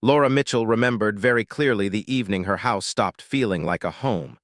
Laura Mitchell remembered very clearly the evening her house stopped feeling like a home,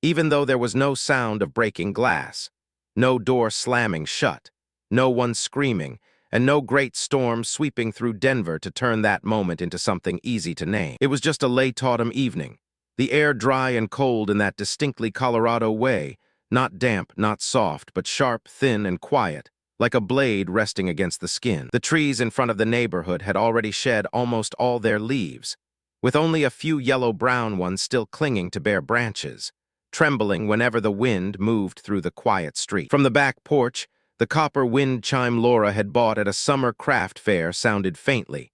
even though there was no sound of breaking glass, no door slamming shut, no one screaming, and no great storm sweeping through Denver to turn that moment into something easy to name. It was just a late autumn evening, the air dry and cold in that distinctly Colorado way, not damp, not soft, but sharp, thin, and quiet, like a blade resting against the skin. The trees in front of the neighborhood had already shed almost all their leaves, with only a few yellow-brown ones still clinging to bare branches, trembling whenever the wind moved through the quiet street. From the back porch, the copper wind chime Laura had bought at a summer craft fair sounded faintly,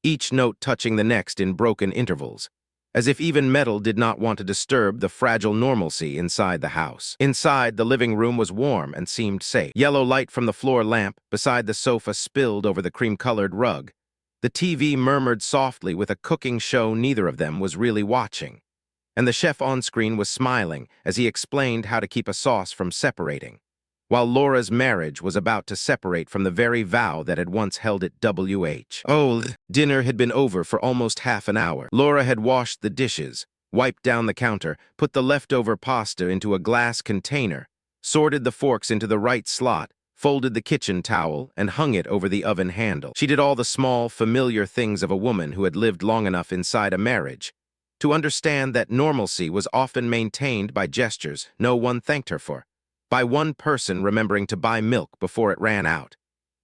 each note touching the next in broken intervals, as if even metal did not want to disturb the fragile normalcy inside the house. Inside, the living room was warm and seemed safe. Yellow light from the floor lamp beside the sofa spilled over the cream-colored rug. The TV murmured softly with a cooking show neither of them was really watching, and the chef on screen was smiling as he explained how to keep a sauce from separating, while Laura's marriage was about to separate from the very vow that had once held it WH. Dinner had been over for almost half an hour. Laura had washed the dishes, wiped down the counter, put the leftover pasta into a glass container, sorted the forks into the right slot, folded the kitchen towel, and hung it over the oven handle. She did all the small, familiar things of a woman who had lived long enough inside a marriage to understand that normalcy was often maintained by gestures no one thanked her for, by one person remembering to buy milk before it ran out,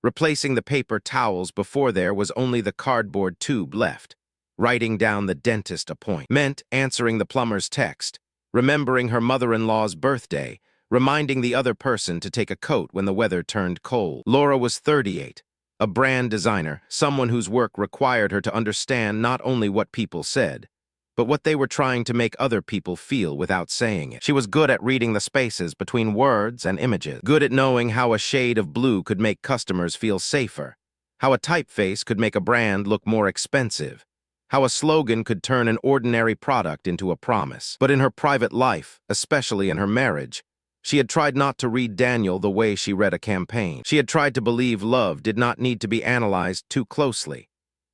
replacing the paper towels before there was only the cardboard tube left, writing down the dentist appointment, answering the plumber's text, remembering her mother-in-law's birthday, reminding the other person to take a coat when the weather turned cold. Laura was 38, a brand designer, someone whose work required her to understand not only what people said, but what they were trying to make other people feel without saying it. She was good at reading the spaces between words and images, good at knowing how a shade of blue could make customers feel safer, how a typeface could make a brand look more expensive, how a slogan could turn an ordinary product into a promise. But in her private life, especially in her marriage, she had tried not to read Daniel the way she read a campaign. She had tried to believe love did not need to be analyzed too closely,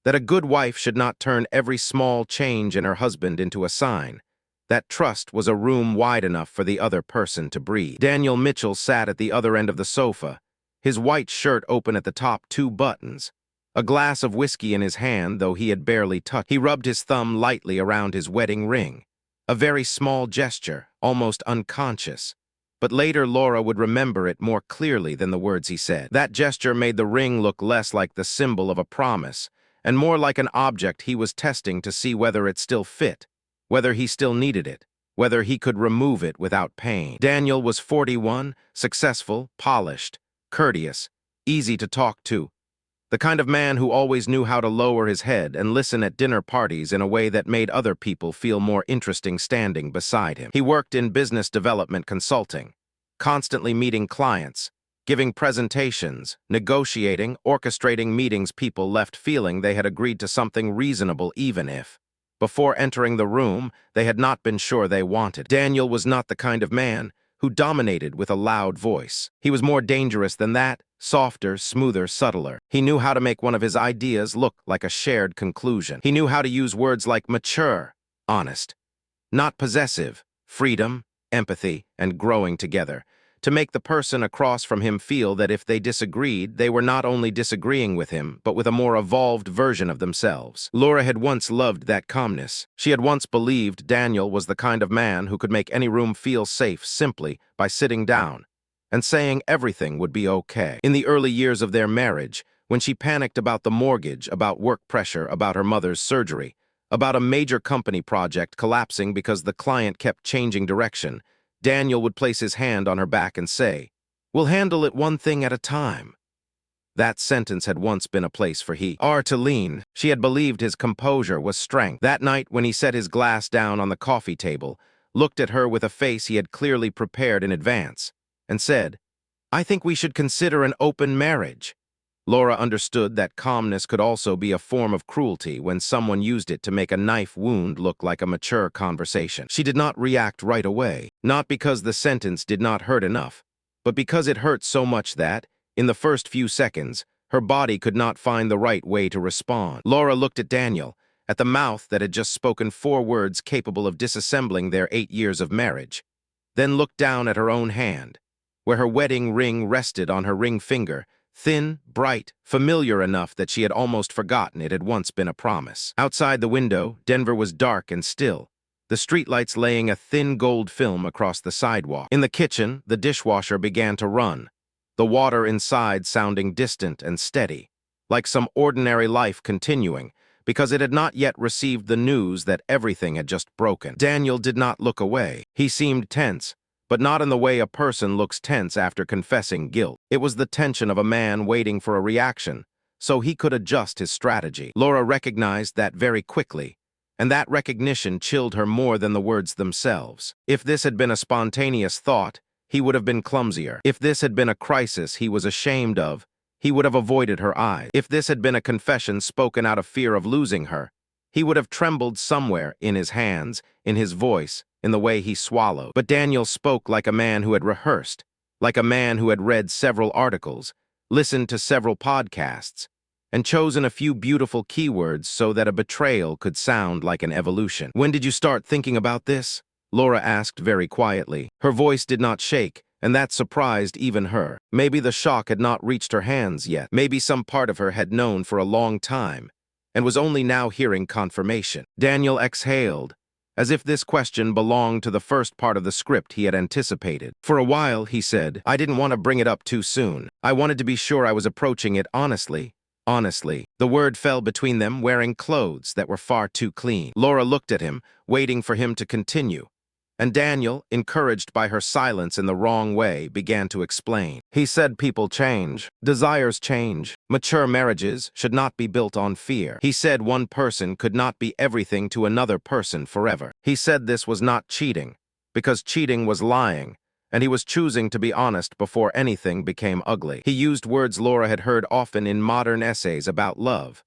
that a good wife should not turn every small change in her husband into a sign, that trust was a room wide enough for the other person to breathe. Daniel Mitchell sat at the other end of the sofa, his white shirt open at the top 2 buttons, a glass of whiskey in his hand, though he had barely touched. He rubbed his thumb lightly around his wedding ring, a very small gesture, almost unconscious. But later Laura would remember it more clearly than the words he said. That gesture made the ring look less like the symbol of a promise, and more like an object he was testing to see whether it still fit, whether he still needed it, whether he could remove it without pain. Daniel was 41, successful, polished, courteous, easy to talk to, the kind of man who always knew how to lower his head and listen at dinner parties in a way that made other people feel more interesting standing beside him. He worked in business development consulting, constantly meeting clients, giving presentations, negotiating, orchestrating meetings people left feeling they had agreed to something reasonable even if, before entering the room, they had not been sure they wanted. Daniel was not the kind of man who dominated with a loud voice. He was more dangerous than that, softer, smoother, subtler. He knew how to make one of his ideas look like a shared conclusion. He knew how to use words like mature, honest, not possessive, freedom, empathy, and growing together, to make the person across from him feel that if they disagreed, they were not only disagreeing with him, but with a more evolved version of themselves. Laura had once loved that calmness. She had once believed Daniel was the kind of man who could make any room feel safe simply by sitting down and saying everything would be okay. In the early years of their marriage, when she panicked about the mortgage, about work pressure, about her mother's surgery, about a major company project collapsing because the client kept changing direction, Daniel would place his hand on her back and say, "We'll handle it one thing at a time." That sentence had once been a place for he to lean. She had believed his composure was strength. That night, when he set his glass down on the coffee table, looked at her with a face he had clearly prepared in advance, and said, "I think we should consider an open marriage." Laura understood that calmness could also be a form of cruelty when someone used it to make a knife wound look like a mature conversation. She did not react right away, not because the sentence did not hurt enough, but because it hurt so much that, in the first few seconds, her body could not find the right way to respond. Laura looked at Daniel, at the mouth that had just spoken 4 words capable of disassembling their 8 years of marriage, then looked down at her own hand, where her wedding ring rested on her ring finger, thin, bright, familiar enough that she had almost forgotten it had once been a promise. Outside the window, Denver was dark and still, the streetlights laying a thin gold film across the sidewalk. In the kitchen, the dishwasher began to run, the water inside sounding distant and steady, like some ordinary life continuing, because it had not yet received the news that everything had just broken. Daniel did not look away. He seemed tense, but not in the way a person looks tense after confessing guilt. It was the tension of a man waiting for a reaction, so he could adjust his strategy. Laura recognized that very quickly, and that recognition chilled her more than the words themselves. If this had been a spontaneous thought, he would have been clumsier. If this had been a crisis he was ashamed of, he would have avoided her eyes. If this had been a confession spoken out of fear of losing her, he would have trembled somewhere in his hands, in his voice, in the way he swallowed. But Daniel spoke like a man who had rehearsed, like a man who had read several articles, listened to several podcasts, and chosen a few beautiful keywords so that a betrayal could sound like an evolution. "When did you start thinking about this?" Laura asked very quietly. Her voice did not shake, and that surprised even her. Maybe the shock had not reached her hands yet. Maybe some part of her had known for a long time, and was only now hearing confirmation. Daniel exhaled, as if this question belonged to the first part of the script he had anticipated. "For a while," he said, "I didn't want to bring it up too soon. I wanted to be sure I was approaching it honestly. Honestly." The word fell between them, wearing clothes that were far too clean. Laura looked at him, waiting for him to continue. And Daniel, encouraged by her silence in the wrong way, began to explain. He said people change. Desires change. Mature marriages should not be built on fear. He said one person could not be everything to another person forever. He said this was not cheating, because cheating was lying, and he was choosing to be honest before anything became ugly. He used words Laura had heard often in modern essays about love.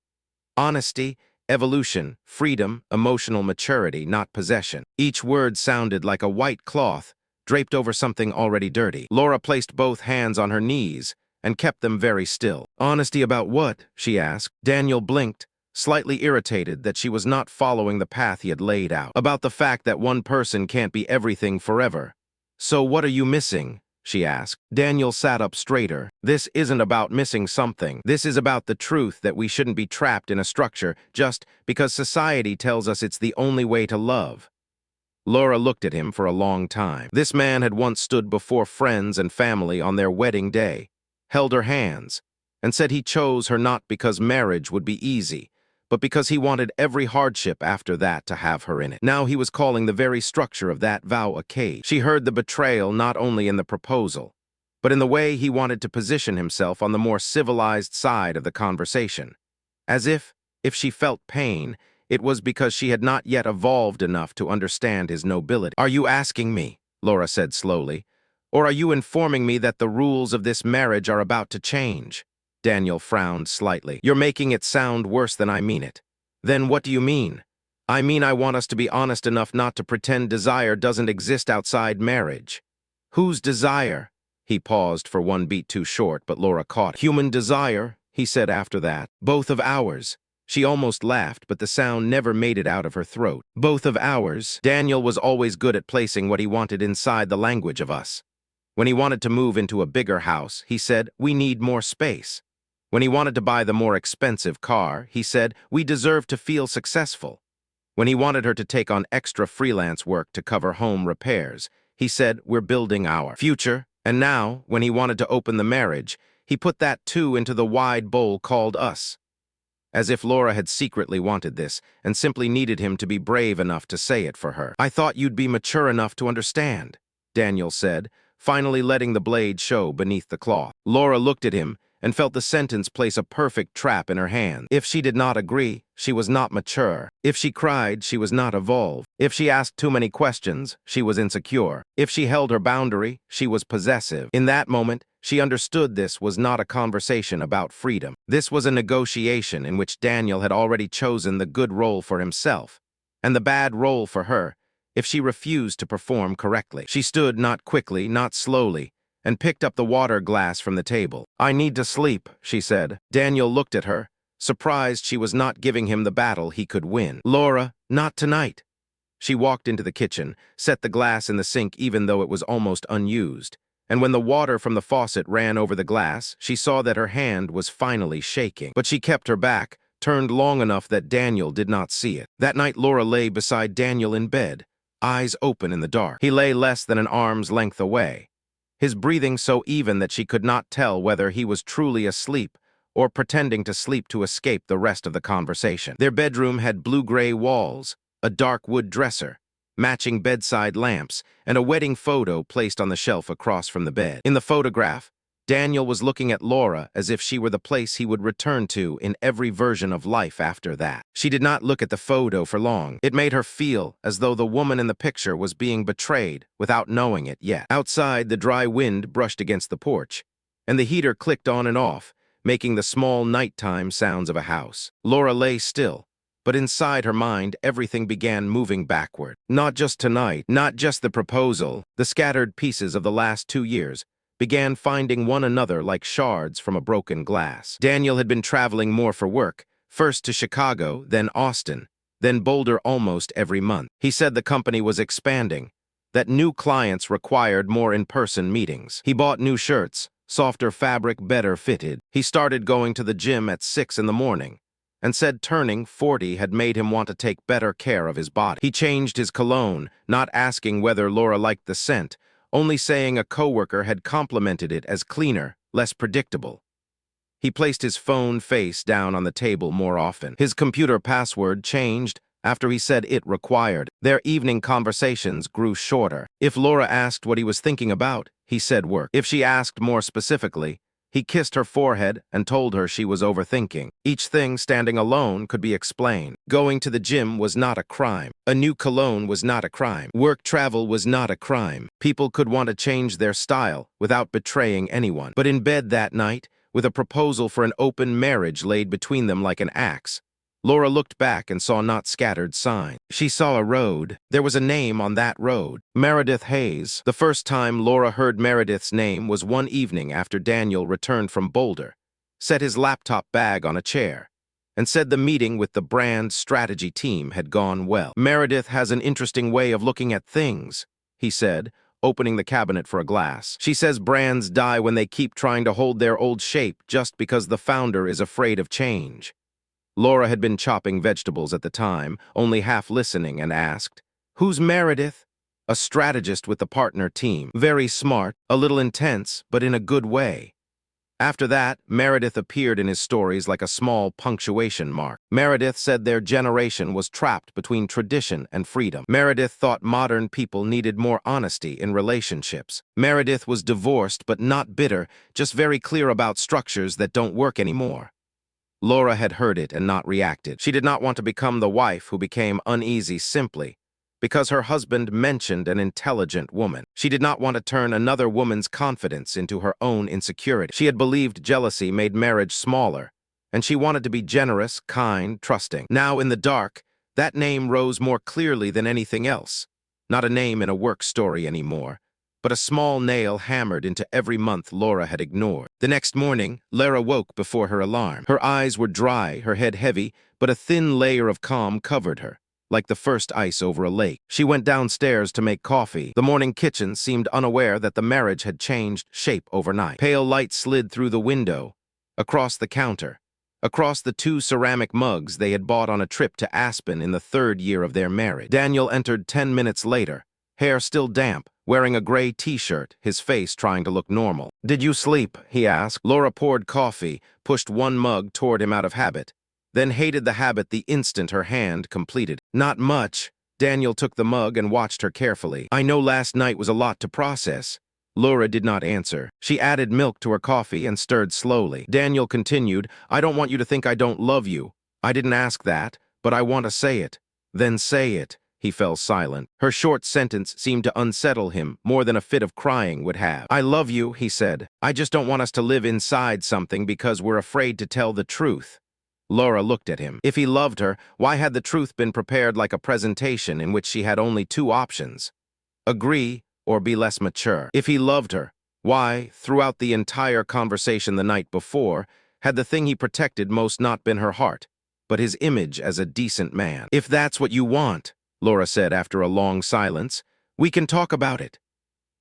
Honesty, evolution, freedom, emotional maturity, not possession. Each word sounded like a white cloth draped over something already dirty. Laura placed both hands on her knees and kept them very still. "Honesty about what?" she asked. Daniel blinked, slightly irritated that she was not following the path he had laid out. "About the fact that one person can't be everything forever." "So what are you missing?" she asked. Daniel sat up straighter. "This isn't about missing something. This is about the truth that we shouldn't be trapped in a structure just because society tells us it's the only way to love." Laura looked at him for a long time. This man had once stood before friends and family on their wedding day, held her hands, and said he chose her not because marriage would be easy, but because he wanted every hardship after that to have her in it. Now he was calling the very structure of that vow a cage. She heard the betrayal not only in the proposal, but in the way he wanted to position himself on the more civilized side of the conversation. As if she felt pain, it was because she had not yet evolved enough to understand his nobility. "Are you asking me," Laura said slowly, "or are you informing me that the rules of this marriage are about to change?" Daniel frowned slightly. "You're making it sound worse than I mean it." "Then what do you mean?" "I mean I want us to be honest enough not to pretend desire doesn't exist outside marriage." "Whose desire?" He paused for one beat too short, but Laura caught it. "Human desire," he said after that. "Both of ours." She almost laughed, but the sound never made it out of her throat. "Both of ours." Daniel was always good at placing what he wanted inside the language of us. When he wanted to move into a bigger house, he said, "We need more space." When he wanted to buy the more expensive car, he said, "We deserve to feel successful." When he wanted her to take on extra freelance work to cover home repairs, he said, "We're building our future." And now, when he wanted to open the marriage, he put that too into the wide bowl called us. As if Laura had secretly wanted this, and simply needed him to be brave enough to say it for her. "I thought you'd be mature enough to understand," Daniel said, finally letting the blade show beneath the cloth. Laura looked at him and felt the sentence place a perfect trap in her hand. If she did not agree, she was not mature. If she cried, she was not evolved. If she asked too many questions, she was insecure. If she held her boundary, she was possessive. In that moment, she understood this was not a conversation about freedom. This was a negotiation in which Daniel had already chosen the good role for himself, and the bad role for her, if she refused to perform correctly. She stood not quickly, not slowly, and picked up the water glass from the table. "I need to sleep," she said. Daniel looked at her, surprised she was not giving him the battle he could win. "Laura, not tonight." She walked into the kitchen, set the glass in the sink even though it was almost unused, and when the water from the faucet ran over the glass, she saw that her hand was finally shaking. But she kept her back, turned long enough that Daniel did not see it. That night Laura lay beside Daniel in bed, eyes open in the dark. He lay less than an arm's length away, his breathing so even that she could not tell whether he was truly asleep or pretending to sleep to escape the rest of the conversation. Their bedroom had blue-gray walls, a dark wood dresser, matching bedside lamps, and a wedding photo placed on the shelf across from the bed. In the photograph, Daniel was looking at Laura as if she were the place he would return to in every version of life after that. She did not look at the photo for long. It made her feel as though the woman in the picture was being betrayed without knowing it yet. Outside, the dry wind brushed against the porch, and the heater clicked on and off, making the small nighttime sounds of a house. Laura lay still, but inside her mind, everything began moving backward. Not just tonight, not just the proposal, the scattered pieces of the last 2 years began finding one another like shards from a broken glass. Daniel had been traveling more for work, first to Chicago, then Austin, then Boulder almost every month. He said the company was expanding, that new clients required more in-person meetings. He bought new shirts, softer fabric, better fitted. He started going to the gym at 6 in the morning, and said turning 40 had made him want to take better care of his body. He changed his cologne, not asking whether Laura liked the scent, only saying a coworker had complimented it as cleaner, less predictable. He placed his phone face down on the table more often. His computer password changed after he said it required. Their evening conversations grew shorter. If Laura asked what he was thinking about, he said work. If she asked more specifically, he kissed her forehead and told her she was overthinking. Each thing standing alone could be explained. Going to the gym was not a crime. A new cologne was not a crime. Work travel was not a crime. People could want to change their style without betraying anyone. But in bed that night, with a proposal for an open marriage laid between them like an axe, Laura looked back and saw not scattered signs. She saw a road. There was a name on that road. Meredith Hayes. The first time Laura heard Meredith's name was one evening after Daniel returned from Boulder, set his laptop bag on a chair, and said the meeting with the brand strategy team had gone well. "Meredith has an interesting way of looking at things," he said, opening the cabinet for a glass. "She says brands die when they keep trying to hold their old shape just because the founder is afraid of change." Laura had been chopping vegetables at the time, only half listening, and asked, "Who's Meredith?" "A strategist with the partner team. Very smart, a little intense, but in a good way." After that, Meredith appeared in his stories like a small punctuation mark. Meredith said their generation was trapped between tradition and freedom. Meredith thought modern people needed more honesty in relationships. Meredith was divorced but not bitter, just very clear about structures that don't work anymore. Laura had heard it and not reacted. She did not want to become the wife who became uneasy simply because her husband mentioned an intelligent woman. She did not want to turn another woman's confidence into her own insecurity. She had believed jealousy made marriage smaller, and she wanted to be generous, kind, trusting. Now in the dark, that name rose more clearly than anything else. Not a name in a work story anymore, but a small nail hammered into every month Laura had ignored. The next morning, Lara woke before her alarm. Her eyes were dry, her head heavy, but a thin layer of calm covered her, like the first ice over a lake. She went downstairs to make coffee. The morning kitchen seemed unaware that the marriage had changed shape overnight. Pale light slid through the window, across the counter, across the 2 ceramic mugs they had bought on a trip to Aspen in the 3rd year of their marriage. Daniel entered 10 minutes later, hair still damp, wearing a gray t-shirt, his face trying to look normal. "Did you sleep?" he asked. Laura poured coffee, pushed one mug toward him out of habit, then hated the habit the instant her hand completed. "Not much." Daniel took the mug and watched her carefully. "I know last night was a lot to process." Laura did not answer. She added milk to her coffee and stirred slowly. Daniel continued, "I don't want you to think I don't love you. I didn't ask that, but I want to say it." "Then say it." He fell silent. Her short sentence seemed to unsettle him more than a fit of crying would have. "I love you," he said. "I just don't want us to live inside something because we're afraid to tell the truth." Laura looked at him. If he loved her, why had the truth been prepared like a presentation in which she had only 2 options? Agree or be less mature. If he loved her, why, throughout the entire conversation the night before, Had the thing he protected most not been her heart, but his image as a decent man? "If that's what you want," Laura said after a long silence, "we can talk about it."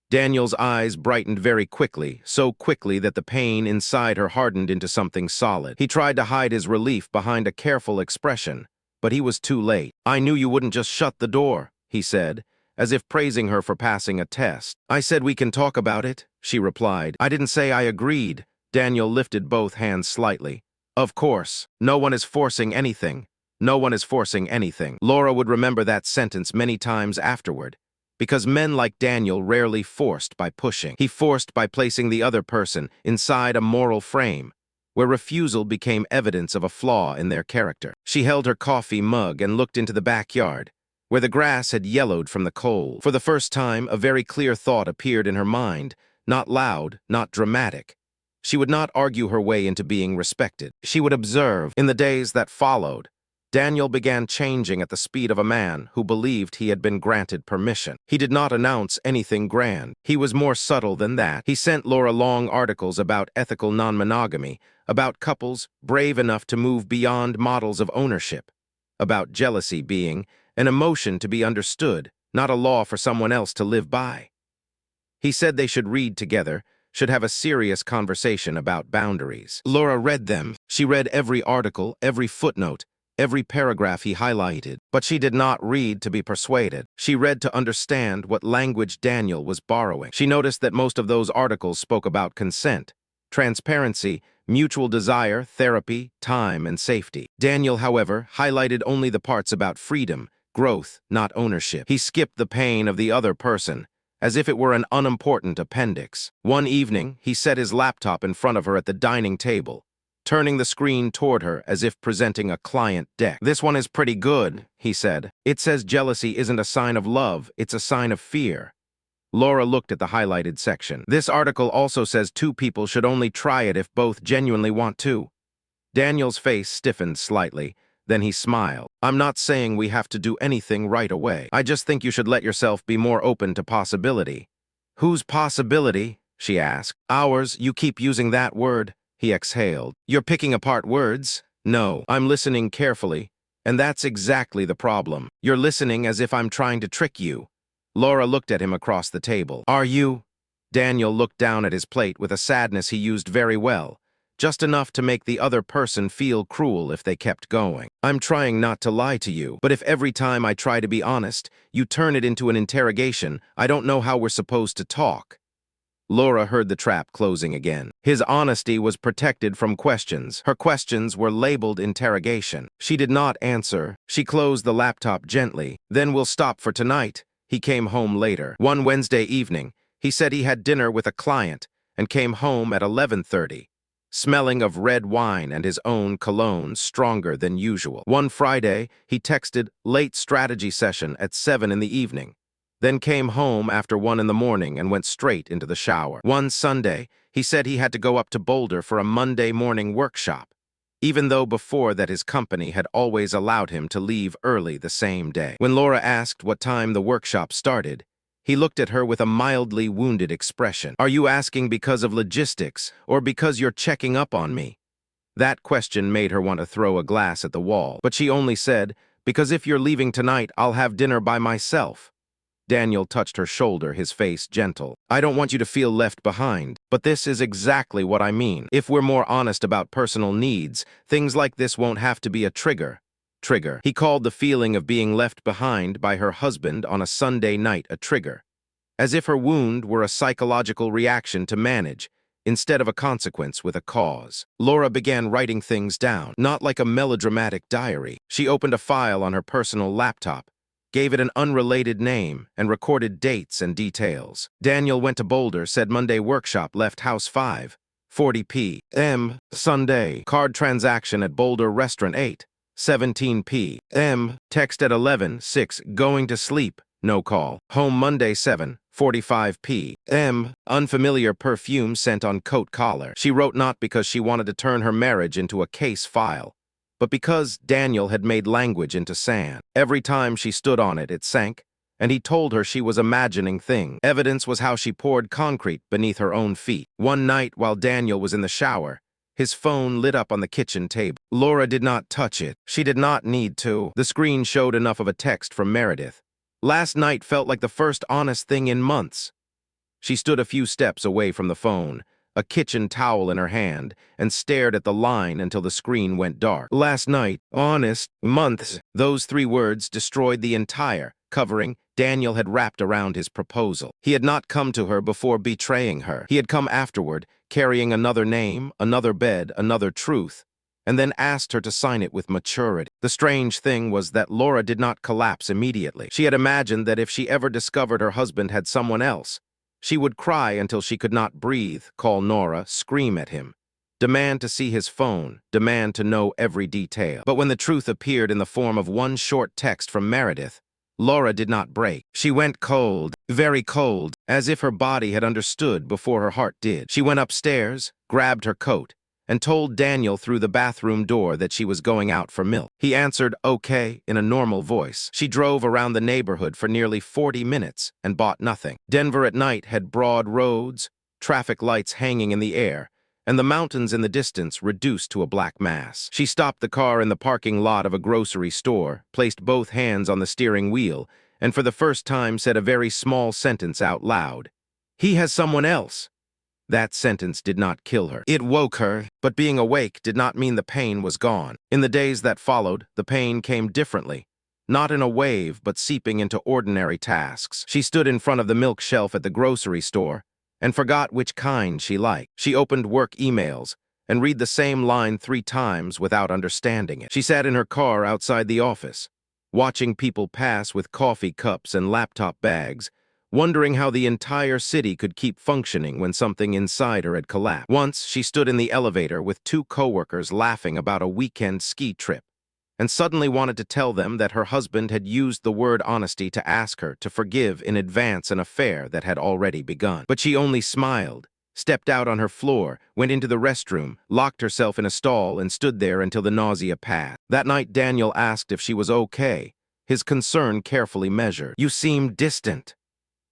Daniel's eyes brightened very quickly, so quickly that the pain inside her hardened into something solid. He tried to hide his relief behind a careful expression, but he was too late. "I knew you wouldn't just shut the door," he said, as if praising her for passing a test. "I said we can talk about it," she replied. "I didn't say I agreed." Daniel lifted both hands slightly. "Of course, no one is forcing anything. No one is forcing anything." Laura would remember that sentence many times afterward, because men like Daniel rarely forced by pushing. He forced by placing the other person inside a moral frame, where refusal became evidence of a flaw in their character. She held her coffee mug and looked into the backyard, where the grass had yellowed from the cold. For the first time, a very clear thought appeared in her mind, not loud, not dramatic. She would not argue her way into being respected. She would observe. In the days that followed, Daniel began changing at the speed of a man who believed he had been granted permission. He did not announce anything grand. He was more subtle than that. He sent Laura long articles about ethical non-monogamy, about couples brave enough to move beyond models of ownership, about jealousy being an emotion to be understood, not a law for someone else to live by. He said they should read together, should have a serious conversation about boundaries. Laura read them. She read every article, every footnote, every paragraph he highlighted, but she did not read to be persuaded. She read to understand what language Daniel was borrowing. She noticed that most of those articles spoke about consent, transparency, mutual desire, therapy, time, and safety. Daniel, however, highlighted only the parts about freedom, growth, not ownership. He skipped the pain of the other person, as if it were an unimportant appendix. One evening, he set his laptop in front of her at the dining table, turning the screen toward her as if presenting a client deck. "This one is pretty good," he said. "It says jealousy isn't a sign of love, it's a sign of fear." Laura looked at the highlighted section. "This article also says two people should only try it if both genuinely want to." Daniel's face stiffened slightly. Then he smiled. "I'm not saying we have to do anything right away. I just think you should let yourself be more open to possibility." "Whose possibility?" she asked. "Ours, you keep using that word." He exhaled. "You're picking apart words." "No, I'm listening carefully, and that's exactly the problem. You're listening as if I'm trying to trick you." Laura looked at him across the table. "Are you?" Daniel looked down at his plate with a sadness he used very well, just enough to make the other person feel cruel if they kept going. "I'm trying not to lie to you, but if every time I try to be honest, you turn it into an interrogation, I don't know how we're supposed to talk." Laura heard the trap closing again. His honesty was protected from questions. Her questions were labeled interrogation. She did not answer. She closed the laptop gently. "Then we'll stop for tonight." He came home later. One Wednesday evening, he said he had dinner with a client and came home at 11:30, smelling of red wine and his own cologne stronger than usual. One Friday, he texted late strategy session at 7 in the evening, then came home after 1 in the morning and went straight into the shower. One Sunday, he said he had to go up to Boulder for a Monday morning workshop, even though before that his company had always allowed him to leave early the same day. When Laura asked what time the workshop started, he looked at her with a mildly wounded expression. "Are you asking because of logistics, or because you're checking up on me?" That question made her want to throw a glass at the wall, but she only said, "Because if you're leaving tonight, I'll have dinner by myself." Daniel touched her shoulder, his face gentle. "I don't want you to feel left behind, but this is exactly what I mean. If we're more honest about personal needs, things like this won't have to be a trigger." Trigger. He called the feeling of being left behind by her husband on a Sunday night a trigger, as if her wound were a psychological reaction to manage, instead of a consequence with a cause. Laura began writing things down, not like a melodramatic diary. She opened a file on her personal laptop, gave it an unrelated name, and recorded dates and details. Daniel went to Boulder, said Monday workshop, left house 5:40 p.m. Sunday, card transaction at Boulder restaurant 8:17 p.m. Text at 11:06, going to sleep, no call. Home Monday 7:45 p.m. Unfamiliar perfume sent on coat collar. She wrote not because she wanted to turn her marriage into a case file, but because Daniel had made language into sand. Every time she stood on it, it sank, and he told her she was imagining things. Evidence was how she poured concrete beneath her own feet. One night, while Daniel was in the shower, His phone lit up on the kitchen table. Laura did not touch it. She did not need to. The screen showed enough of a text from Meredith. Last night felt like the first honest thing in months. She stood a few steps away from the phone, a kitchen towel in her hand, and stared at the line until the screen went dark. Last night, honest, months, those 3 words destroyed the entire covering Daniel had wrapped around his proposal. He had not come to her before betraying her. He had come afterward, carrying another name, another bed, another truth, and then asked her to sign it with maturity. The strange thing was that Laura did not collapse immediately. She had imagined that if she ever discovered her husband had someone else, she would cry until she could not breathe, call Nora, scream at him, demand to see his phone, demand to know every detail. But when the truth appeared in the form of one short text from Meredith, Laura did not break. She went cold, very cold, as if her body had understood before her heart did. She went upstairs, grabbed her coat, and told Daniel through the bathroom door that she was going out for milk. He answered okay in a normal voice. She drove around the neighborhood for nearly 40 minutes and bought nothing. Denver at night had broad roads, traffic lights hanging in the air, and the mountains in the distance reduced to a black mass. She stopped the car in the parking lot of a grocery store, placed both hands on the steering wheel, and for the first time said a very small sentence out loud. "He has someone else." That sentence did not kill her. It woke her, but being awake did not mean the pain was gone. In the days that followed, the pain came differently, not in a wave, but seeping into ordinary tasks. She stood in front of the milk shelf at the grocery store and forgot which kind she liked. She opened work emails and read the same line 3 times without understanding it. She sat in her car outside the office, watching people pass with coffee cups and laptop bags, wondering how the entire city could keep functioning when something inside her had collapsed. Once, she stood in the elevator with 2 coworkers laughing about a weekend ski trip, and suddenly wanted to tell them that her husband had used the word honesty to ask her to forgive in advance an affair that had already begun. But she only smiled, stepped out on her floor, went into the restroom, locked herself in a stall, and stood there until the nausea passed. That night, Daniel asked if she was okay, his concern carefully measured. "You seem distant."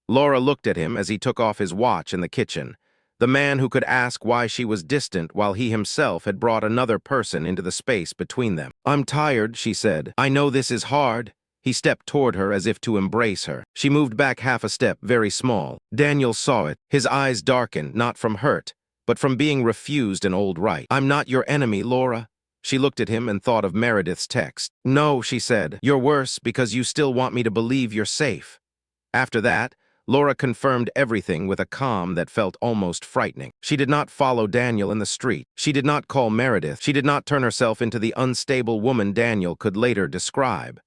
Laura looked at him as he took off his watch in the kitchen, the man who could ask why she was distant while he himself had brought another person into the space between them. "I'm tired," she said. "I know this is hard." He stepped toward her as if to embrace her. She moved back half a step, very small. Daniel saw it. His eyes darkened, not from hurt, but from being refused an old right. "I'm not your enemy, Laura." She looked at him and thought of Meredith's text. "No," she said. "You're worse because you still want me to believe you're safe." After that, Laura confirmed everything with a calm that felt almost frightening. She did not follow Daniel in the street. She did not call Meredith. She did not turn herself into the unstable woman Daniel could later describe.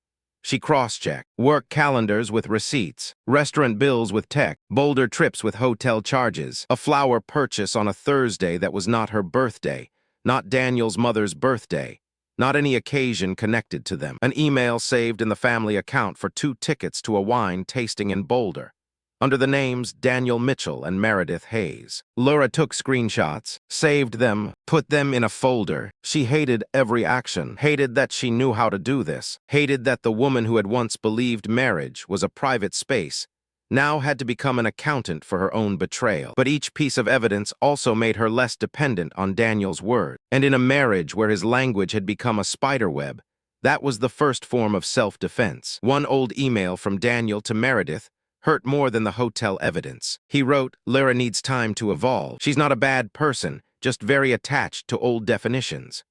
She cross-checked work calendars with receipts, restaurant bills with text, Boulder trips with hotel charges, a flower purchase on a Thursday that was not her birthday, not Daniel's mother's birthday, not any occasion connected to them, an email saved in the family account for 2 tickets to a wine tasting in Boulder, under the names Daniel Mitchell and Meredith Hayes. Laura took screenshots, saved them, put them in a folder. She hated every action, hated that she knew how to do this, hated that the woman who had once believed marriage was a private space now had to become an accountant for her own betrayal. But each piece of evidence also made her less dependent on Daniel's word. And in a marriage where his language had become a spiderweb, that was the first form of self-defense. One old email from Daniel to Meredith hurt more than the hotel evidence. He wrote, "Lara needs time to evolve. She's not a bad person, just very attached to old definitions."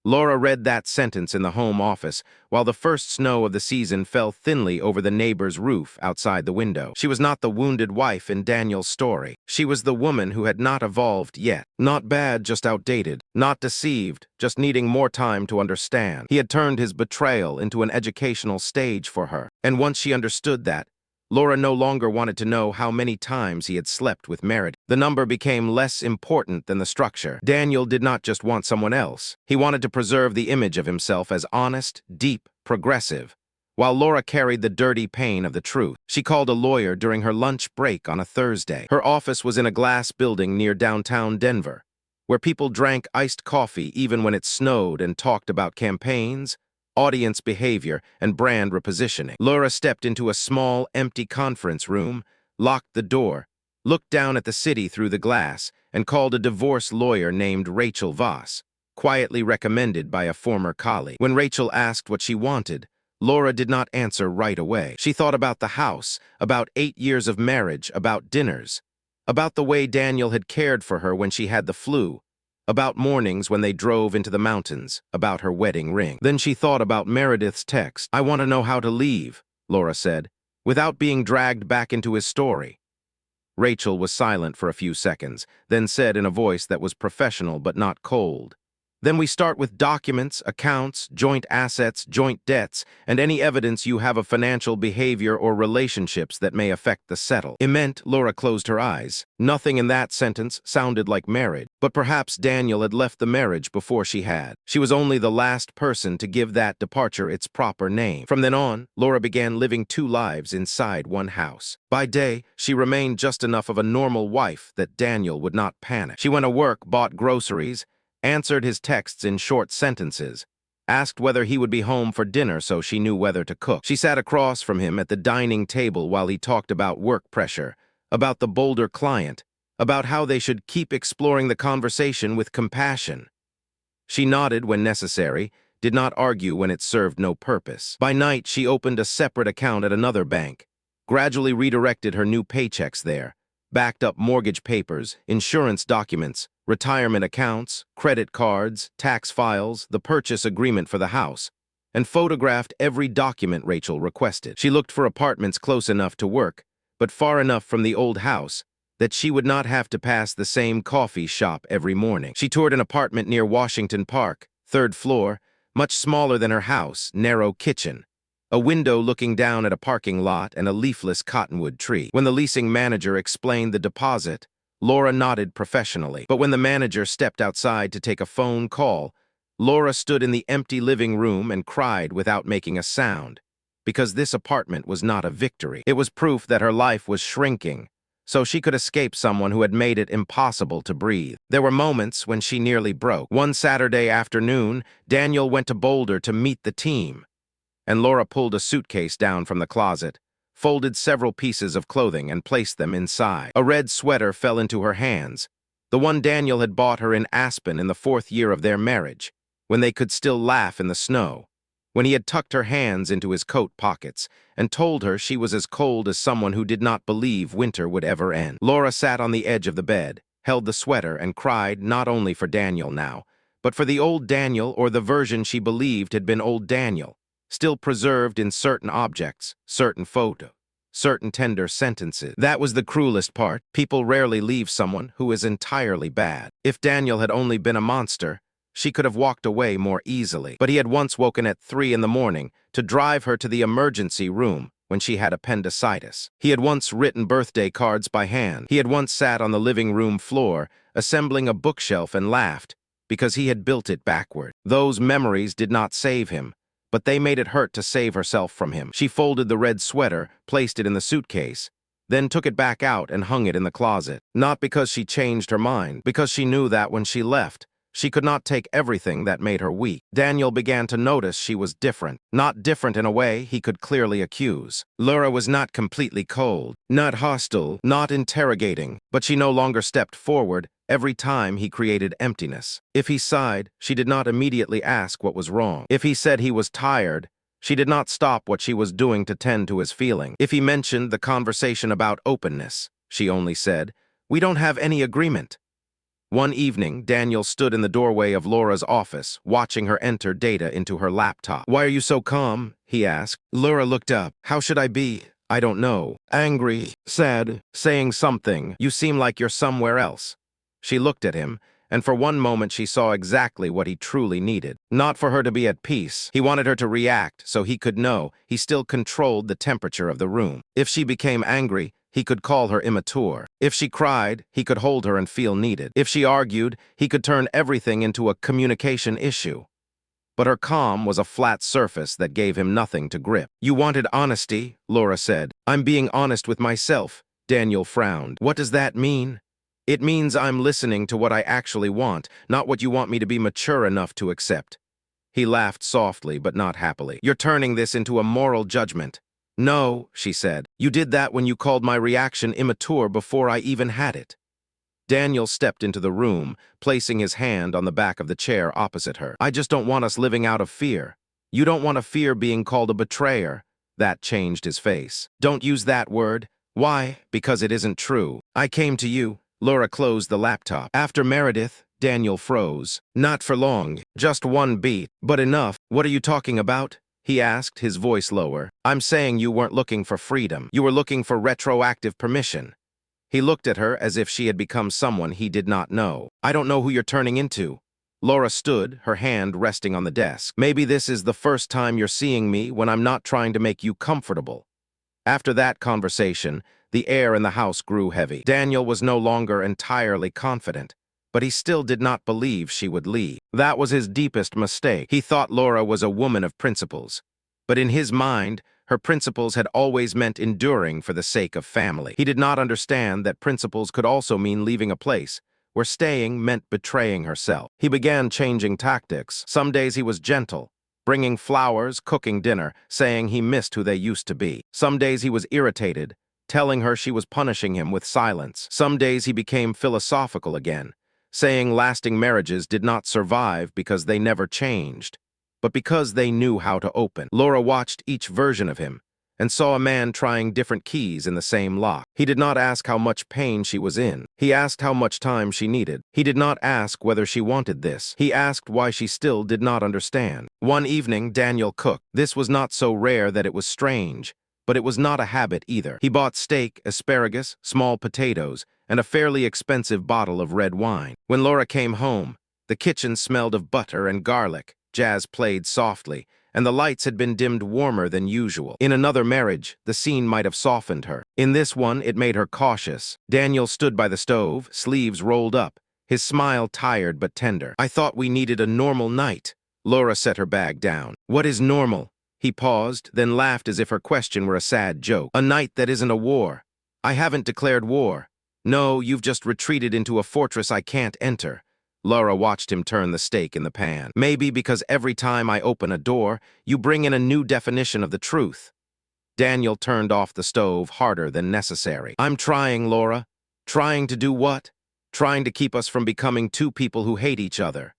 Laura read that sentence in the home office while the first snow of the season fell thinly over the neighbor's roof outside the window. She was not the wounded wife in Daniel's story. She was the woman who had not evolved yet. Not bad, just outdated. Not deceived, just needing more time to understand. He had turned his betrayal into an educational stage for her. And once she understood that, Laura no longer wanted to know how many times he had slept with Meredith. The number became less important than the structure. Daniel did not just want someone else. He wanted to preserve the image of himself as honest, deep, progressive, while Laura carried the dirty pain of the truth. She called a lawyer during her lunch break on a Thursday. Her office was in a glass building near downtown Denver, where people drank iced coffee even when it snowed and talked about campaigns, audience behavior, and brand repositioning. Laura stepped into a small, empty conference room, locked the door, looked down at the city through the glass, and called a divorce lawyer named Rachel Voss, quietly recommended by a former colleague. When Rachel asked what she wanted, Laura did not answer right away. She thought about the house, about 8 years of marriage, about dinners, about the way Daniel had cared for her when she had the flu, about mornings when they drove into the mountains, about her wedding ring. Then she thought about Meredith's text. "I want to know how to leave," Laura said, without being dragged back into his story. Rachel was silent for a few seconds, then said in a voice that was professional but not cold, "Then we start with documents, accounts, joint assets, joint debts, and any evidence you have of financial behavior or relationships that may affect the settle." It meant Laura closed her eyes. Nothing in that sentence sounded like marriage, but perhaps Daniel had left the marriage before she had. She was only the last person to give that departure its proper name. From then on, Laura began living 2 lives inside one house. By day, she remained just enough of a normal wife that Daniel would not panic. She went to work, bought groceries, answered his texts in short sentences, asked whether he would be home for dinner so she knew whether to cook. She sat across from him at the dining table while he talked about work pressure, about the bolder client, about how they should keep exploring the conversation with compassion. She nodded when necessary, did not argue when it served no purpose. By night, she opened a separate account at another bank, gradually redirected her new paychecks there, backed up mortgage papers, insurance documents, retirement accounts, credit cards, tax files, the purchase agreement for the house, and photographed every document Rachel requested. She looked for apartments close enough to work, but far enough from the old house that she would not have to pass the same coffee shop every morning. She toured an apartment near Washington Park, 3rd floor, much smaller than her house, narrow kitchen, a window looking down at a parking lot and a leafless cottonwood tree. When the leasing manager explained the deposit, Laura nodded professionally. But when the manager stepped outside to take a phone call, Laura stood in the empty living room and cried without making a sound, because this apartment was not a victory. It was proof that her life was shrinking, so she could escape someone who had made it impossible to breathe. There were moments when she nearly broke. One Saturday afternoon, Daniel went to Boulder to meet the team, and Laura pulled a suitcase down from the closet, folded several pieces of clothing and placed them inside. A red sweater fell into her hands, the one Daniel had bought her in Aspen in the 4th year of their marriage, when they could still laugh in the snow, when he had tucked her hands into his coat pockets and told her she was as cold as someone who did not believe winter would ever end. Laura sat on the edge of the bed, held the sweater, and cried not only for Daniel now, but for the old Daniel, or the version she believed had been old Daniel, still preserved in certain objects, certain photos, certain tender sentences. That was the cruelest part. People rarely leave someone who is entirely bad. If Daniel had only been a monster, she could have walked away more easily. But he had once woken at 3 in the morning to drive her to the emergency room when she had appendicitis. He had once written birthday cards by hand. He had once sat on the living room floor, assembling a bookshelf, and laughed because he had built it backward. Those memories did not save him, but they made it hurt to save herself from him. She folded the red sweater, placed it in the suitcase, then took it back out and hung it in the closet. Not because she changed her mind, because she knew that when she left, she could not take everything that made her weak. Daniel began to notice she was different. Not different in a way he could clearly accuse. Laura was not completely cold, not hostile, not interrogating, but she no longer stepped forward every time he created emptiness. If he sighed, she did not immediately ask what was wrong. If he said he was tired, she did not stop what she was doing to tend to his feeling. If he mentioned the conversation about openness, she only said, "We don't have any agreement." One evening, Daniel stood in the doorway of Laura's office, watching her enter data into her laptop. "Why are you so calm?" he asked. Laura looked up. "How should I be? I don't know. Angry, sad, saying something. You seem like you're somewhere else." She looked at him, and for one moment she saw exactly what he truly needed. Not for her to be at peace. He wanted her to react so he could know he still controlled the temperature of the room. If she became angry, he could call her immature. If she cried, he could hold her and feel needed. If she argued, he could turn everything into a communication issue. But her calm was a flat surface that gave him nothing to grip. "You wanted honesty," Laura said. "I'm being honest with myself." Daniel frowned. "What does that mean?" "It means I'm listening to what I actually want, not what you want me to be mature enough to accept." He laughed softly, but not happily. "You're turning this into a moral judgment." "No," she said. "You did that when you called my reaction immature before I even had it." Daniel stepped into the room, placing his hand on the back of the chair opposite her. I just don't want us living out of fear. You don't want to fear being called a betrayer. That changed his face. Don't use that word. Why? Because it isn't true. I came to you. Laura closed the laptop. After Meredith, Daniel froze. Not for long, just one beat, but enough. What are you talking about? He asked, his voice lower. I'm saying you weren't looking for freedom. You were looking for retroactive permission. He looked at her as if she had become someone he did not know. I don't know who you're turning into. Laura stood, her hand resting on the desk. Maybe this is the first time you're seeing me when I'm not trying to make you comfortable. After that conversation, the air in the house grew heavy. Daniel was no longer entirely confident, but he still did not believe she would leave. That was his deepest mistake. He thought Laura was a woman of principles, but in his mind, her principles had always meant enduring for the sake of family. He did not understand that principles could also mean leaving a place where staying meant betraying herself. He began changing tactics. Some days he was gentle, bringing flowers, cooking dinner, saying he missed who they used to be. Some days he was irritated, telling her she was punishing him with silence. Some days he became philosophical again, saying lasting marriages did not survive because they never changed, but because they knew how to open. Laura watched each version of him and saw a man trying different keys in the same lock. He did not ask how much pain she was in. He asked how much time she needed. He did not ask whether she wanted this. He asked why she still did not understand. One evening, Daniel cooked. This was not so rare that it was strange, but it was not a habit either. He bought steak, asparagus, small potatoes, and a fairly expensive bottle of red wine. When Laura came home, the kitchen smelled of butter and garlic. Jazz played softly, and the lights had been dimmed warmer than usual. In another marriage, the scene might have softened her. In this one, it made her cautious. Daniel stood by the stove, sleeves rolled up, his smile tired but tender. I thought we needed a normal night. Laura set her bag down. What is normal? He paused, then laughed as if her question were a sad joke. A night that isn't a war. I haven't declared war. No, you've just retreated into a fortress I can't enter. Laura watched him turn the steak in the pan. Maybe because every time I open a door, you bring in a new definition of the truth. Daniel turned off the stove harder than necessary. I'm trying, Laura. Trying to do what? Trying to keep us from becoming two people who hate each other.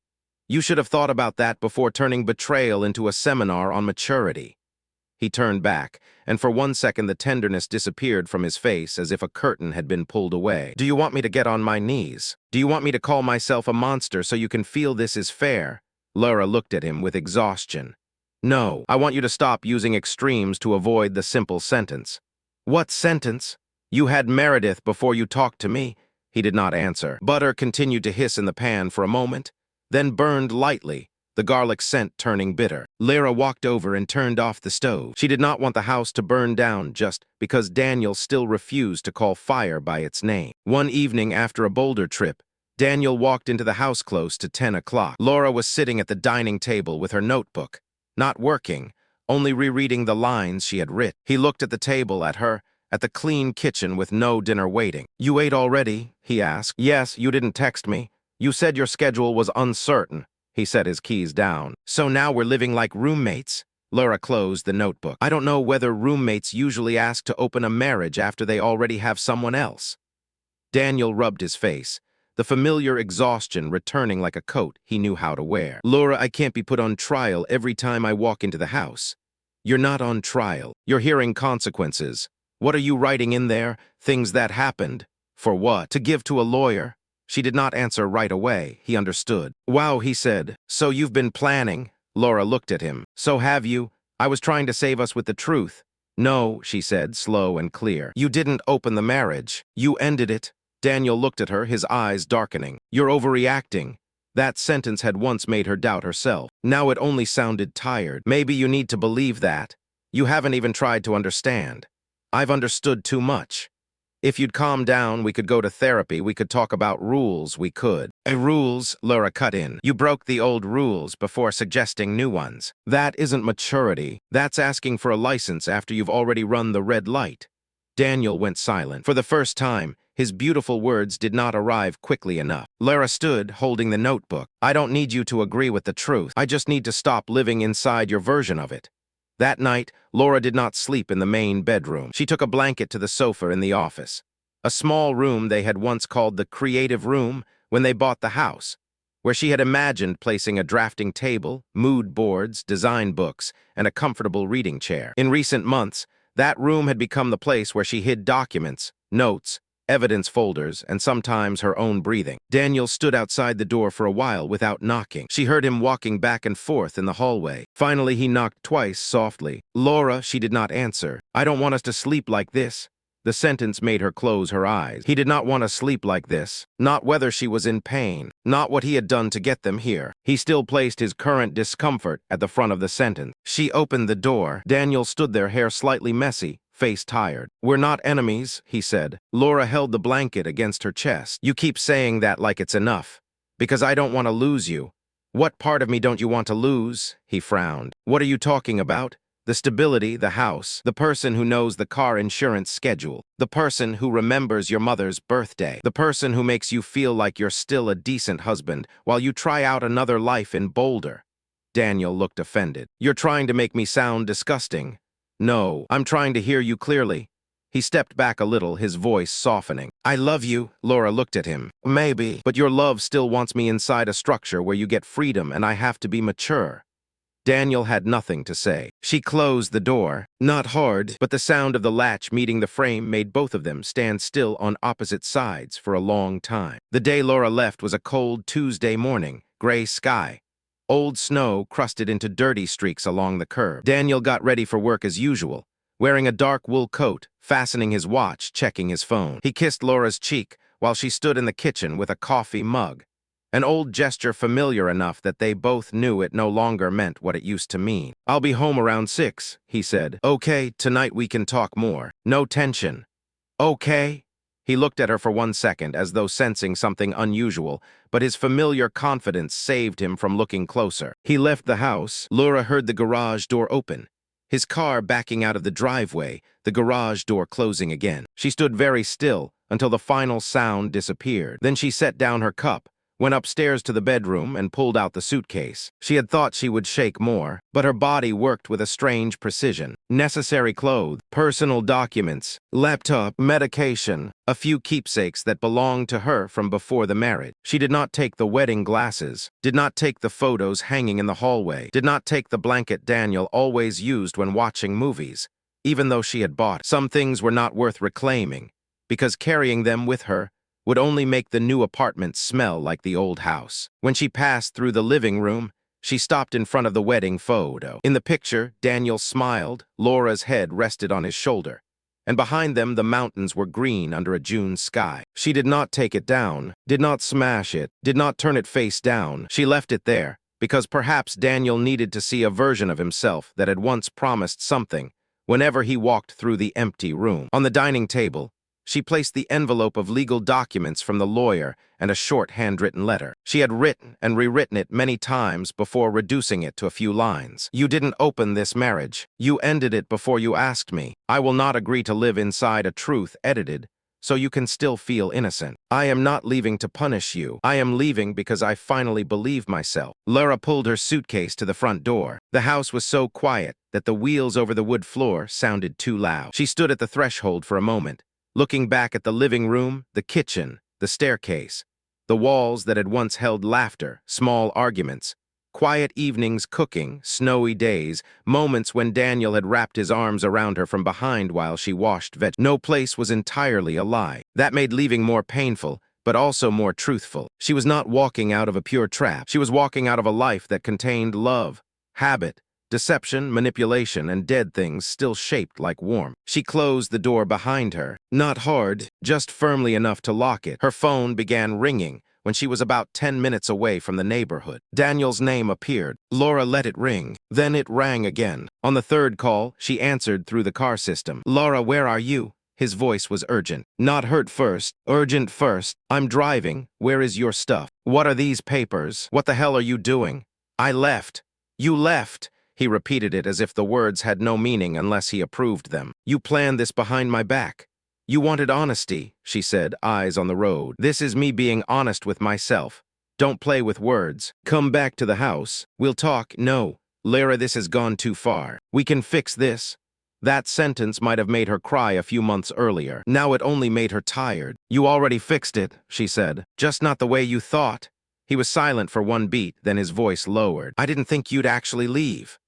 You should have thought about that before turning betrayal into a seminar on maturity. He turned back, and for 1 second the tenderness disappeared from his face as if a curtain had been pulled away. Do you want me to get on my knees? Do you want me to call myself a monster so you can feel this is fair? Laura looked at him with exhaustion. No, I want you to stop using extremes to avoid the simple sentence. What sentence? You had Meredith before you talked to me. He did not answer. Butter continued to hiss in the pan for a moment, then burned lightly, the garlic scent turning bitter. Laura walked over and turned off the stove. She did not want the house to burn down just because Daniel still refused to call fire by its name. One evening after a boulder trip, Daniel walked into the house close to 10 o'clock. Laura was sitting at the dining table with her notebook, not working, only rereading the lines she had written. He looked at the table, at her, at the clean kitchen with no dinner waiting. You ate already? He asked. Yes, you didn't text me. You said your schedule was uncertain. He set his keys down. So now we're living like roommates? Laura closed the notebook. I don't know whether roommates usually ask to open a marriage after they already have someone else. Daniel rubbed his face, the familiar exhaustion returning like a coat he knew how to wear. Laura, I can't be put on trial every time I walk into the house. You're not on trial. You're hearing consequences. What are you writing in there? Things that happened. For what? To give to a lawyer? She did not answer right away. He understood. Wow, he said. So you've been planning? Laura looked at him. So have you? I was trying to save us with the truth. No, she said, slow and clear. You didn't open the marriage. You ended it. Daniel looked at her, his eyes darkening. You're overreacting. That sentence had once made her doubt herself. Now it only sounded tired. Maybe you need to believe that. You haven't even tried to understand. I've understood too much. If you'd calm down, we could go to therapy, we could talk about rules, we could. Rules, Laura cut in. You broke the old rules before suggesting new ones. That isn't maturity. That's asking for a license after you've already run the red light. Daniel went silent. For the first time, his beautiful words did not arrive quickly enough. Laura stood, holding the notebook. I don't need you to agree with the truth. I just need to stop living inside your version of it. That night, Laura did not sleep in the main bedroom. She took a blanket to the sofa in the office. A small room they had once called the creative room when they bought the house, where she had imagined placing a drafting table, mood boards, design books, and a comfortable reading chair. In recent months, that room had become the place where she hid documents, notes, evidence folders, and sometimes her own breathing. Daniel stood outside the door for a while without knocking. She heard him walking back and forth in the hallway. Finally, he knocked twice, softly. "Laura," she did not answer. "I don't want us to sleep like this." The sentence made her close her eyes. He did not want to sleep like this. Not whether she was in pain. Not what he had done to get them here. He still placed his current discomfort at the front of the sentence. She opened the door. Daniel stood there, hair slightly messy, face tired. "We're not enemies," he said. Laura held the blanket against her chest. "You keep saying that like it's enough. Because I don't want to lose you." "What part of me don't you want to lose?" He frowned. "What are you talking about?" "The stability, the house, the person who knows the car insurance schedule, the person who remembers your mother's birthday, the person who makes you feel like you're still a decent husband while you try out another life in Boulder." Daniel looked offended. "You're trying to make me sound disgusting." "No, I'm trying to hear you clearly." He stepped back a little, his voice softening. "I love you." Laura looked at him. "Maybe, but your love still wants me inside a structure where you get freedom and I have to be mature." Daniel had nothing to say. She closed the door. Not hard, but the sound of the latch meeting the frame made both of them stand still on opposite sides for a long time. The day Laura left was a cold Tuesday morning, gray sky. Old snow crusted into dirty streaks along the curb. Daniel got ready for work as usual, wearing a dark wool coat, fastening his watch, checking his phone. He kissed Laura's cheek while she stood in the kitchen with a coffee mug. An old gesture familiar enough that they both knew it no longer meant what it used to mean. "I'll be home around 6, he said. "Okay, tonight we can talk more. No tension." "Okay?" He looked at her for 1 second as though sensing something unusual, but his familiar confidence saved him from looking closer. He left the house. Laura heard the garage door open. His car backing out of the driveway, the garage door closing again. She stood very still until the final sound disappeared. Then she set down her cup, went upstairs to the bedroom, and pulled out the suitcase. She had thought she would shake more, but her body worked with a strange precision. Necessary clothes, personal documents, laptop, medication, a few keepsakes that belonged to her from before the marriage. She did not take the wedding glasses, did not take the photos hanging in the hallway, did not take the blanket Daniel always used when watching movies, even though she had bought. Some things were not worth reclaiming, because carrying them with her would only make the new apartment smell like the old house. When she passed through the living room, she stopped in front of the wedding photo. In the picture, Daniel smiled, Laura's head rested on his shoulder, and behind them the mountains were green under a June sky. She did not take it down, did not smash it, did not turn it face down. She left it there, because perhaps Daniel needed to see a version of himself that had once promised something whenever he walked through the empty room. On the dining table, she placed the envelope of legal documents from the lawyer and a short handwritten letter. She had written and rewritten it many times before reducing it to a few lines. "You didn't open this marriage. You ended it before you asked me. I will not agree to live inside a truth edited so you can still feel innocent. I am not leaving to punish you. I am leaving because I finally believe myself." Laura pulled her suitcase to the front door. The house was so quiet that the wheels over the wood floor sounded too loud. She stood at the threshold for a moment, looking back at the living room, the kitchen, the staircase, the walls that had once held laughter, small arguments, quiet evenings cooking, snowy days, moments when Daniel had wrapped his arms around her from behind while she washed vegetables. No place was entirely a lie. That made leaving more painful, but also more truthful. She was not walking out of a pure trap. She was walking out of a life that contained love, habit, deception, manipulation, and dead things still shaped like warmth. She closed the door behind her. Not hard, just firmly enough to lock it. Her phone began ringing when she was about 10 minutes away from the neighborhood. Daniel's name appeared. Laura let it ring. Then it rang again. On the third call, she answered through the car system. "Laura, where are you?" His voice was urgent. "Not hurt first, urgent first. I'm driving. Where is your stuff? What are these papers? What the hell are you doing?" "I left." "You left?" He repeated it as if the words had no meaning unless he approved them. "You planned this behind my back. You wanted honesty," she said, eyes on the road. "This is me being honest with myself. Don't play with words. Come back to the house. We'll talk." "No, Lara, this has gone too far. We can fix this." That sentence might have made her cry a few months earlier. Now it only made her tired. "You already fixed it," she said. "Just not the way you thought." He was silent for one beat, then his voice lowered. "I didn't think you'd actually leave."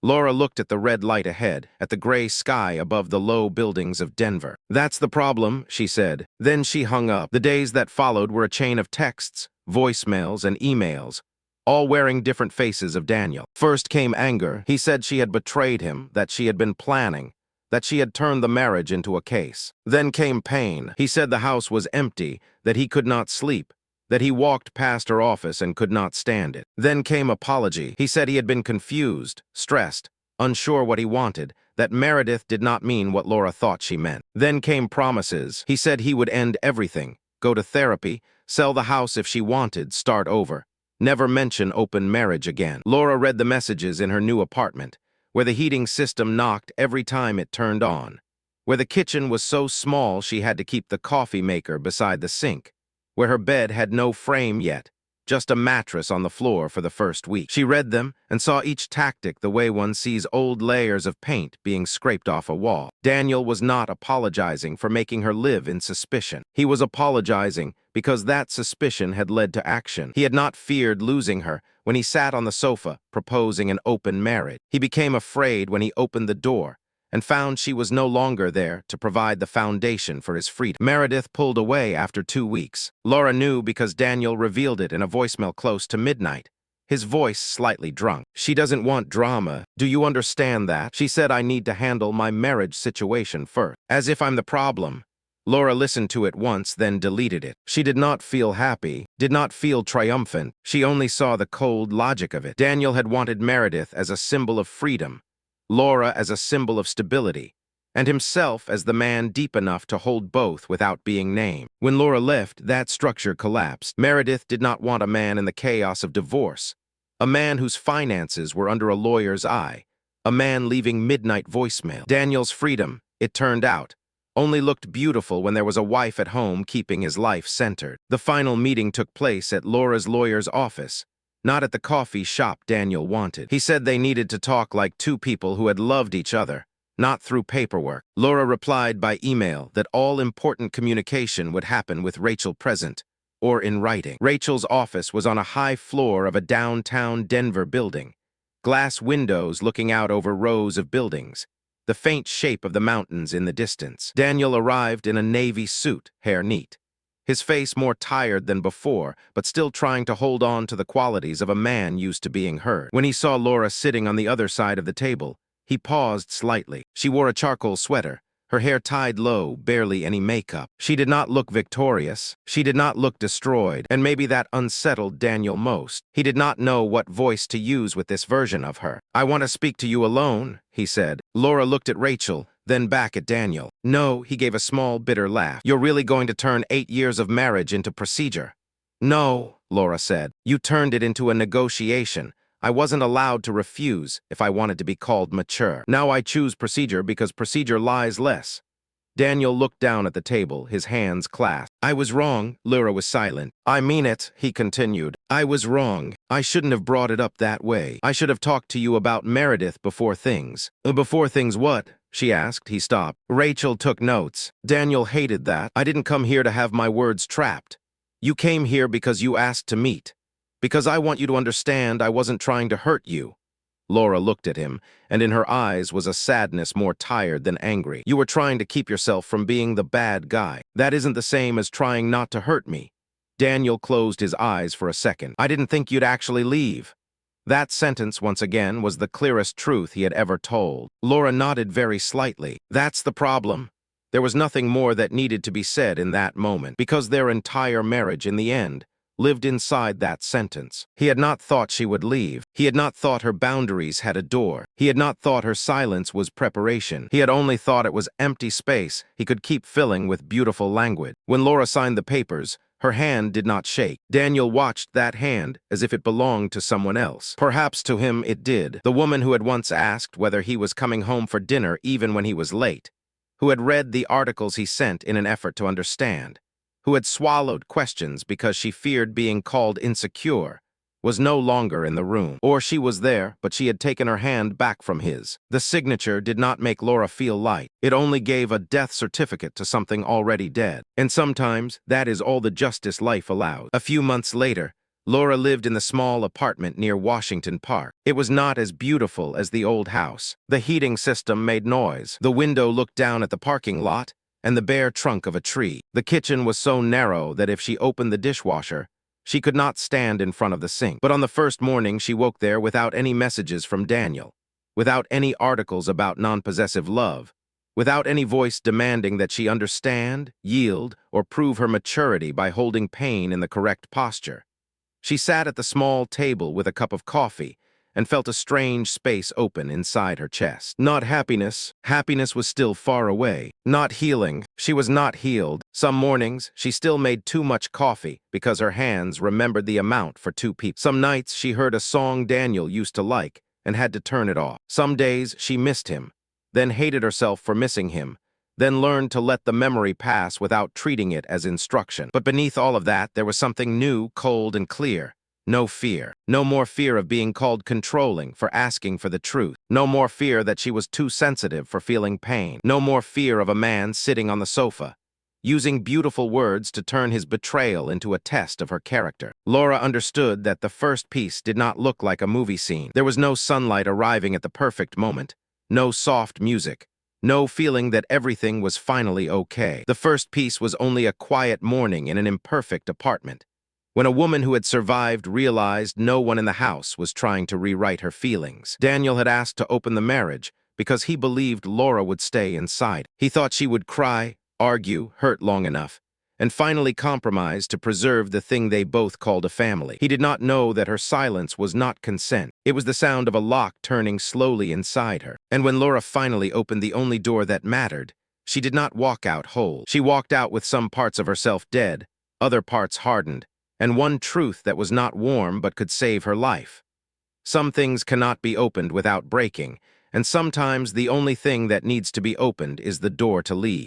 Laura looked at the red light ahead, at the gray sky above the low buildings of Denver. "That's the problem," she said. Then she hung up. The days that followed were a chain of texts, voicemails, and emails, all wearing different faces of Daniel. First came anger. He said she had betrayed him, that she had been planning, that she had turned the marriage into a case. Then came pain. He said the house was empty, that he could not sleep, that he walked past her office and could not stand it. Then came apology. He said he had been confused, stressed, unsure what he wanted, that Meredith did not mean what Laura thought she meant. Then came promises. He said he would end everything, go to therapy, sell the house if she wanted, start over, never mention open marriage again. Laura read the messages in her new apartment, where the heating system knocked every time it turned on, where the kitchen was so small she had to keep the coffee maker beside the sink, where her bed had no frame yet, just a mattress on the floor for the first week. She read them and saw each tactic the way one sees old layers of paint being scraped off a wall. Daniel was not apologizing for making her live in suspicion. He was apologizing because that suspicion had led to action. He had not feared losing her when he sat on the sofa proposing an open marriage. He became afraid when he opened the door and found she was no longer there to provide the foundation for his freedom. Meredith pulled away after 2 weeks. Laura knew because Daniel revealed it in a voicemail close to midnight, his voice slightly drunk. "She doesn't want drama. Do you understand that? She said I need to handle my marriage situation first." As if I'm the problem. Laura listened to it once, then deleted it. She did not feel happy, did not feel triumphant. She only saw the cold logic of it. Daniel had wanted Meredith as a symbol of freedom, Laura as a symbol of stability, and himself as the man deep enough to hold both without being named. When Laura left, that structure collapsed. Meredith did not want a man in the chaos of divorce, a man whose finances were under a lawyer's eye, a man leaving midnight voicemail. Daniel's freedom, it turned out, only looked beautiful when there was a wife at home keeping his life centered. The final meeting took place at Laura's lawyer's office, not at the coffee shop Daniel wanted. He said they needed to talk like two people who had loved each other, not through paperwork. Laura replied by email that all important communication would happen with Rachel present, or in writing. Rachel's office was on a high floor of a downtown Denver building, glass windows looking out over rows of buildings, the faint shape of the mountains in the distance. Daniel arrived in a navy suit, hair neat, his face more tired than before, but still trying to hold on to the qualities of a man used to being heard. When he saw Laura sitting on the other side of the table, he paused slightly. She wore a charcoal sweater, her hair tied low, barely any makeup. She did not look victorious. She did not look destroyed, and maybe that unsettled Daniel most. He did not know what voice to use with this version of her. "I want to speak to you alone," he said. Laura looked at Rachel, then back at Daniel. "No," he gave a small, bitter laugh. "You're really going to turn 8 years of marriage into procedure?" "No," Laura said. "You turned it into a negotiation. I wasn't allowed to refuse if I wanted to be called mature. Now I choose procedure because procedure lies less." Daniel looked down at the table, his hands clasped. "I was wrong." Laura was silent. "I mean it," he continued. "I was wrong. I shouldn't have brought it up that way. I should have talked to you about Meredith before things." "Before things what?" she asked. He stopped. Rachel took notes. "Daniel hated that. I didn't come here to have my words trapped. You came here because you asked to meet. Because I want you to understand I wasn't trying to hurt you." Laura looked at him, and in her eyes was a sadness more tired than angry. "You were trying to keep yourself from being the bad guy. That isn't the same as trying not to hurt me." Daniel closed his eyes for a second. "I didn't think you'd actually leave." That sentence, once again, was the clearest truth he had ever told. Laura nodded very slightly. "That's the problem." There was nothing more that needed to be said in that moment, because their entire marriage, in the end, lived inside that sentence. He had not thought she would leave. He had not thought her boundaries had a door. He had not thought her silence was preparation. He had only thought it was empty space he could keep filling with beautiful language. When Laura signed the papers, her hand did not shake. Daniel watched that hand as if it belonged to someone else. Perhaps to him it did. The woman who had once asked whether he was coming home for dinner even when he was late, who had read the articles he sent in an effort to understand, who had swallowed questions because she feared being called insecure, was no longer in the room. Or she was there, but she had taken her hand back from his. The signature did not make Laura feel light. It only gave a death certificate to something already dead. And sometimes, that is all the justice life allows. A few months later, Laura lived in the small apartment near Washington Park. It was not as beautiful as the old house. The heating system made noise. The window looked down at the parking lot and the bare trunk of a tree. The kitchen was so narrow that if she opened the dishwasher, she could not stand in front of the sink. But on the first morning, she woke there without any messages from Daniel, without any articles about non-possessive love, without any voice demanding that she understand, yield, or prove her maturity by holding pain in the correct posture. She sat at the small table with a cup of coffee and felt a strange space open inside her chest. Not happiness. Happiness was still far away. Not healing. She was not healed. Some mornings, she still made too much coffee because her hands remembered the amount for 2 people. Some nights, she heard a song Daniel used to like and had to turn it off. Some days, she missed him, then hated herself for missing him, then learned to let the memory pass without treating it as instruction. But beneath all of that, there was something new, cold, and clear. No fear. No more fear of being called controlling for asking for the truth. No more fear that she was too sensitive for feeling pain. No more fear of a man sitting on the sofa, using beautiful words to turn his betrayal into a test of her character. Laura understood that the first piece did not look like a movie scene. There was no sunlight arriving at the perfect moment, no soft music, no feeling that everything was finally okay. The first piece was only a quiet morning in an imperfect apartment, when a woman who had survived realized no one in the house was trying to rewrite her feelings. Daniel had asked to open the marriage because he believed Laura would stay inside. He thought she would cry, argue, hurt long enough, and finally compromise to preserve the thing they both called a family. He did not know that her silence was not consent. It was the sound of a lock turning slowly inside her. And when Laura finally opened the only door that mattered, she did not walk out whole. She walked out with some parts of herself dead, other parts hardened, and one truth that was not warm but could save her life. Some things cannot be opened without breaking, and sometimes the only thing that needs to be opened is the door to leave.